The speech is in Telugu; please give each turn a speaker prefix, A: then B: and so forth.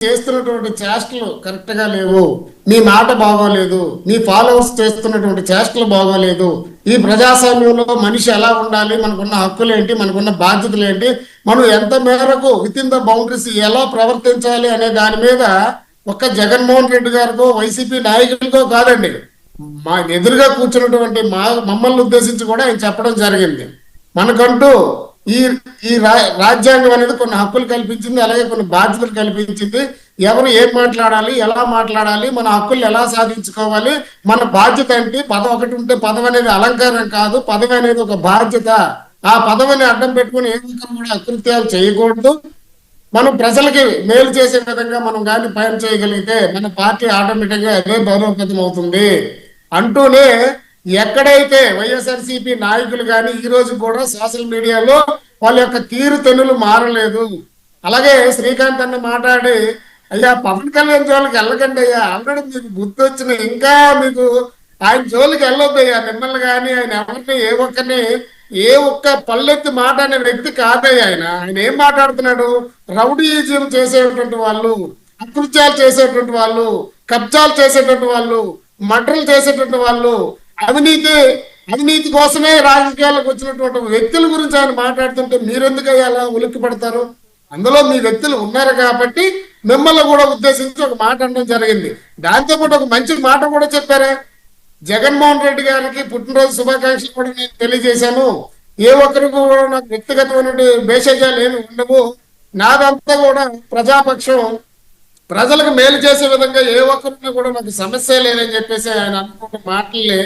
A: చేస్తున్నటువంటి చేష్టలు కరెక్ట్ గా లేవు, మీ మాట బాగోలేదు, మీ ఫాలోవర్స్ చేస్తున్నటువంటి చేష్టలు బాగోలేదు, ఈ ప్రజాస్వామ్యంలో మనిషి ఎలా ఉండాలి, మనకున్న హక్కులు ఏంటి, మనకున్న బాధ్యతలు ఏంటి, మనం ఎంత మేరకు విత్ ఇన్ ద బౌండరీస్ ఎలా ప్రవర్తించాలి అనే దాని మీద ఒక్క జగన్మోహన్ రెడ్డి గారికో వైసీపీ నాయకులకో కాదండి, మా ఎదురుగా కూర్చున్నటువంటి మమ్మల్ని ఉద్దేశించి కూడా ఆయన చెప్పడం జరిగింది. మనకంటూ ఈ ఈ రాజ్యాంగం అనేది కొన్ని హక్కులు కల్పించింది, అలాగే కొన్ని బాధ్యతలు కల్పించింది. ఎవరు ఏం మాట్లాడాలి, ఎలా మాట్లాడాలి, మన హక్కులు ఎలా సాధించుకోవాలి, మన బాధ్యత ఏంటి. పదవి ఒకటి ఉంటే పదవి అనేది అలంకారం కాదు, పదవి అనేది ఒక బాధ్యత. ఆ పదవిని అడ్డం పెట్టుకుని ఏ విధంగా కూడా అకృత్యాలు చేయకూడదు. మనం ప్రజలకి మేలు చేసే విధంగా మనం కానీ పని చేయగలిగితే మన పార్టీ ఆటోమేటిక్గా అదే బలోపేతం అవుతుంది అంటూనే, ఎక్కడైతే వైఎస్ఆర్సీపీ నాయకులు కానీ ఈ రోజు కూడా సోషల్ మీడియాలో వాళ్ళ యొక్క తీరు తెన్నులు మారలేదు. అలాగే శ్రీకాంత్ అన్న మాట్లాడి, అయ్యా పవన్ కళ్యాణ్ జోలికి వెళ్ళకండి అయ్యా, ఆల్రెడీ మీకు బుద్ధి వచ్చిన, ఇంకా మీకు ఆయన జోలికి వెళ్ళొద్దు అయ్యా, మిమ్మల్ని కానీ ఆయన ఎవరిని ఏ ఒక్క పల్లెత్తి మాట అనే వ్యక్తి కాదయ్యా. ఆయన ఏం మాట్లాడుతున్నాడు, రౌడీజం చేసేటువంటి వాళ్ళు, అకృత్యాలు చేసేటువంటి వాళ్ళు, కబ్జాలు చేసేటువంటి వాళ్ళు, మర్డర్లు చేసేటువంటి వాళ్ళు, అవినీతి కోసమే రాజకీయాలకు వచ్చినటువంటి వ్యక్తుల గురించి ఆయన మాట్లాడుతుంటే మీరెందుకు అలా ఉలిక్కి పడతారు? అందులో మీ వ్యక్తులు ఉన్నారు కాబట్టి మిమ్మల్ని కూడా ఉద్దేశించి ఒక మాట అనడం జరిగింది. దాంతోపాటు ఒక మంచి మాట కూడా చెప్పారే, జగన్మోహన్ రెడ్డి గారికి పుట్టినరోజు శుభాకాంక్షలు కూడా నేను తెలియజేశాను. ఏ ఒక్కరికి కూడా నాకు వ్యక్తిగతమైన భేషజాలు ఏమి ఉండవు, నాదంతా కూడా ప్రజాపక్షం, ప్రజలకు మేలు చేసే విధంగా ఏ ఒక్కరిని కూడా నాకు సమస్య లేదని చెప్పేసి ఆయన అనుకున్న మాటల్ని